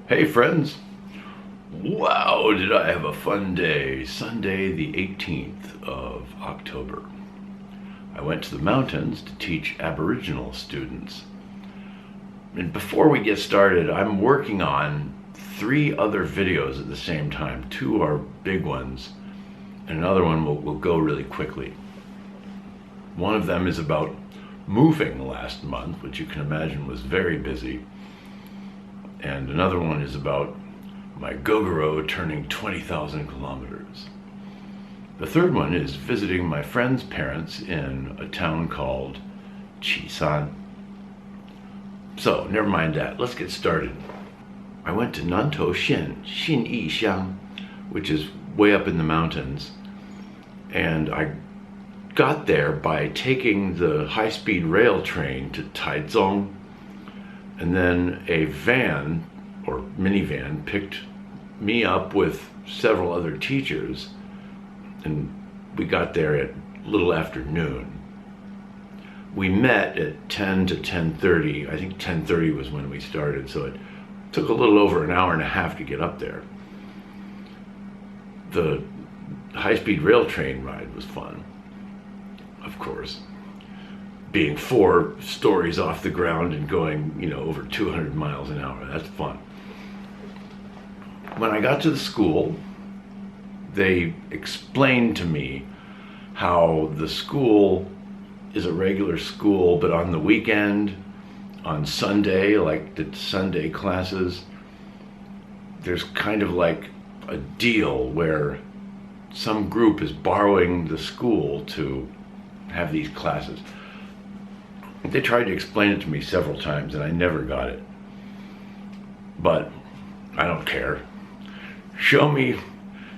Hey friends! Wow, did I have a fun day. Sunday the 18th of October. I went to the mountains to teach Aboriginal students. And before we get started, I'm working on 3 other videos at the same time. 2 are big ones, and another one will go really quickly. One of them is about moving last month, which you can imagine was very busy. And another one is about my Gogoro turning 20,000 kilometers. The third one is visiting my friend's parents in a town called Chisan. So, never mind that. Let's get started. I went to Nantou Xinyi Xiang, which is way up in the mountains. And I got there by taking the high-speed rail train to Taichung. And then a van, or minivan, picked me up with several other teachers, and we got there at a little after noon. We met at 10 to 10:30. I think 10:30 was when we started, so it took a little over an hour and a half to get up there. The high-speed rail train ride was fun, of course. Being 4 stories off the ground and going, over 200 miles an hour. That's fun. When I got to the school, they explained to me how the school is a regular school, but on the weekend, on Sunday, like the Sunday classes, there's kind of like a deal where some group is borrowing the school to have these classes. They tried to explain it to me several times and I never got it. But I don't care. Show me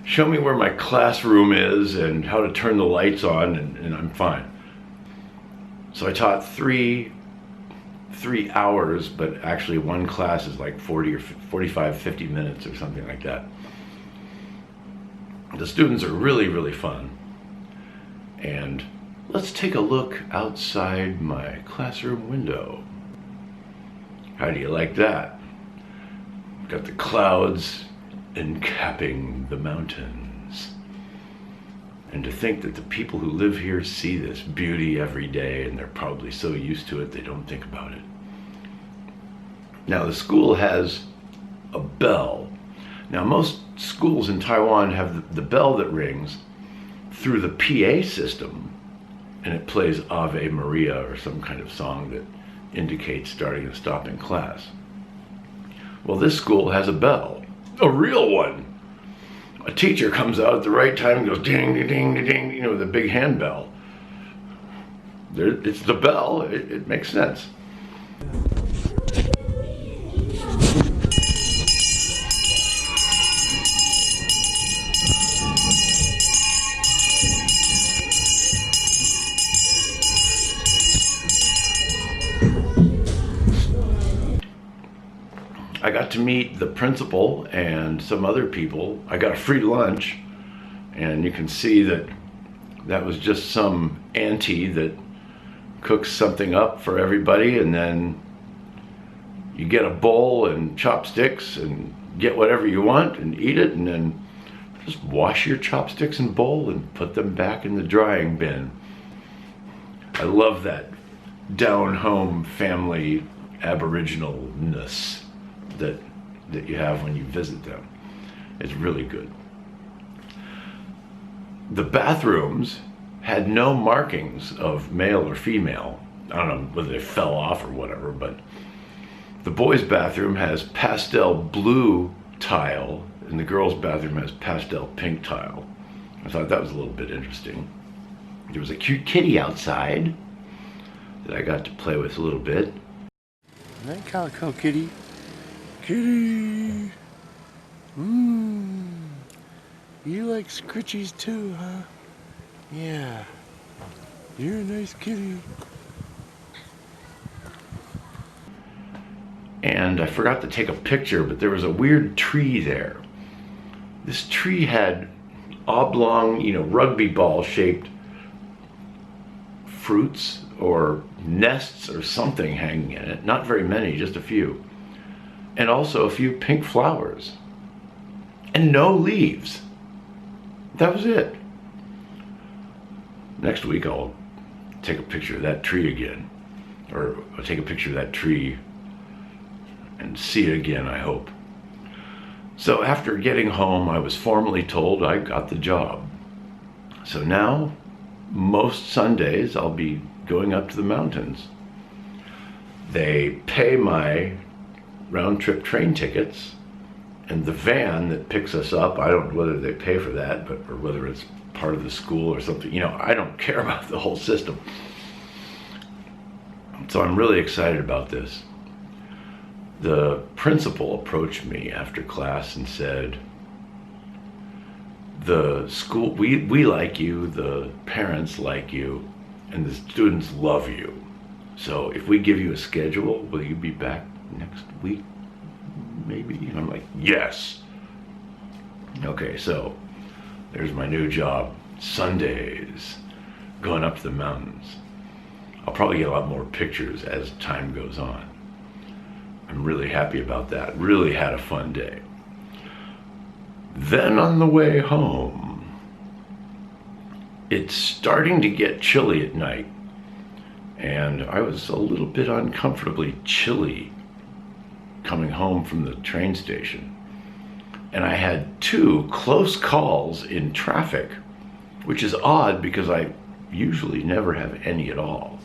where my classroom is and how to turn the lights on and I'm fine. So I taught three hours, but actually one class is like 40 or 45, 50 minutes or something like that. The students are really, really fun. And let's take a look outside my classroom window. How do you like that? Got the clouds encapping the mountains. And to think that the people who live here see this beauty every day, and they're probably so used to it they don't think about it. Now the school has a bell. Now most schools in Taiwan have the bell that rings through the PA system, and it plays Ave Maria or some kind of song that indicates starting and stopping class. Well, this school has a bell, a real one. A teacher comes out at the right time and goes ding, ding, ding, ding, with a big handbell. It's the bell, it makes sense. I got to meet the principal and some other people. I got a free lunch, and you can see that was just some auntie that cooks something up for everybody, and then you get a bowl and chopsticks and get whatever you want and eat it, and then just wash your chopsticks and bowl and put them back in the drying bin. I love that down-home family aboriginalness that you have when you visit them. It's really good. The bathrooms had no markings of male or female. I don't know whether they fell off or whatever, but the boys' bathroom has pastel blue tile and the girls' bathroom has pastel pink tile. I thought that was a little bit interesting. There was a cute kitty outside that I got to play with a little bit. Hi, Calico Kitty. Kitty! You like scritchies too, huh? Yeah. You're a nice kitty. And I forgot to take a picture, but there was a weird tree there. This tree had oblong, rugby ball shaped fruits or nests or something hanging in it. Not very many, just a few. and also a few pink flowers and no leaves. That was it. Next week I'll take a picture of that tree again, or I'll take a picture of that tree and see it again, I hope. So after getting home, I was formally told I got the job. So now, most Sundays, I'll be going up to the mountains. They pay my round-trip train tickets, and the van that picks us up, I don't know whether they pay for that, or whether it's part of the school or something. You know, I don't care about the whole system. So I'm really excited about this. The principal approached me after class and said, the school, we like you, the parents like you, and the students love you. So if we give you a schedule, will you be back next week, maybe? And I'm like, yes. Okay, so there's my new job, Sundays, going up to the mountains. I'll probably get a lot more pictures as time goes on. I'm really happy about that. Really had a fun day. Then on the way home, it's starting to get chilly at night, and I was a little bit uncomfortably chilly coming home from the train station. And I had 2 close calls in traffic, which is odd because I usually never have any at all.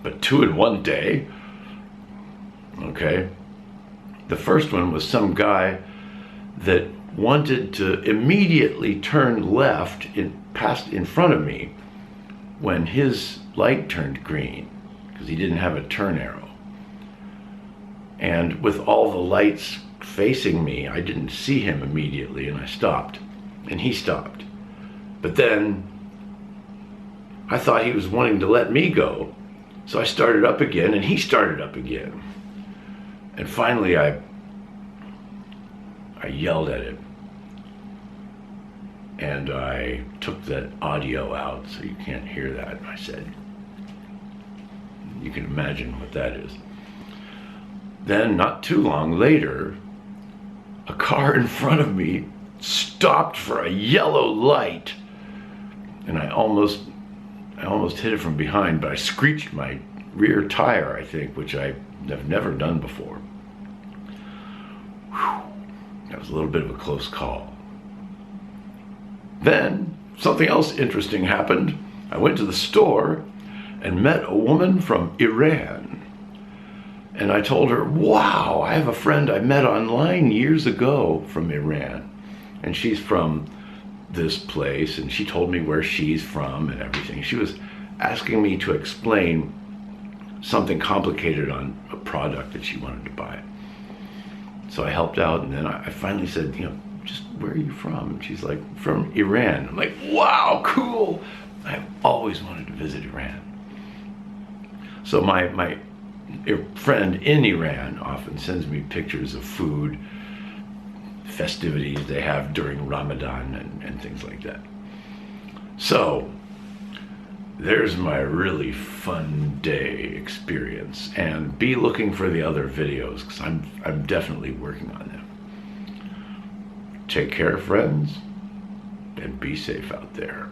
But 2 in one day? Okay. The first one was some guy that wanted to immediately turn left passed in front of me when his light turned green, because he didn't have a turn arrow. And with all the lights facing me, I didn't see him immediately, and I stopped, and he stopped. But then I thought he was wanting to let me go, so I started up again, and he started up again. And finally I yelled at him, and I took that audio out so you can't hear that. I said, you can imagine what that is. Then, not too long later, a car in front of me stopped for a yellow light, and I almost hit it from behind, but I screeched my rear tire, I think, which I have never done before. Whew. That was a little bit of a close call. Then something else interesting happened. I went to the store and met a woman from Iran. And I told her, wow, I have a friend I met online years ago from Iran. And she's from this place, and she told me where she's from and everything. She was asking me to explain something complicated on a product that she wanted to buy. So I helped out, and then I finally said, you know, just where are you from? And she's like, from Iran. I'm like, wow, cool. I've always wanted to visit Iran. So my friend in Iran often sends me pictures of food, festivities they have during Ramadan and things like that. So there's my really fun day experience, and be looking for the other videos because I'm definitely working on them. Take care, friends, and be safe out there.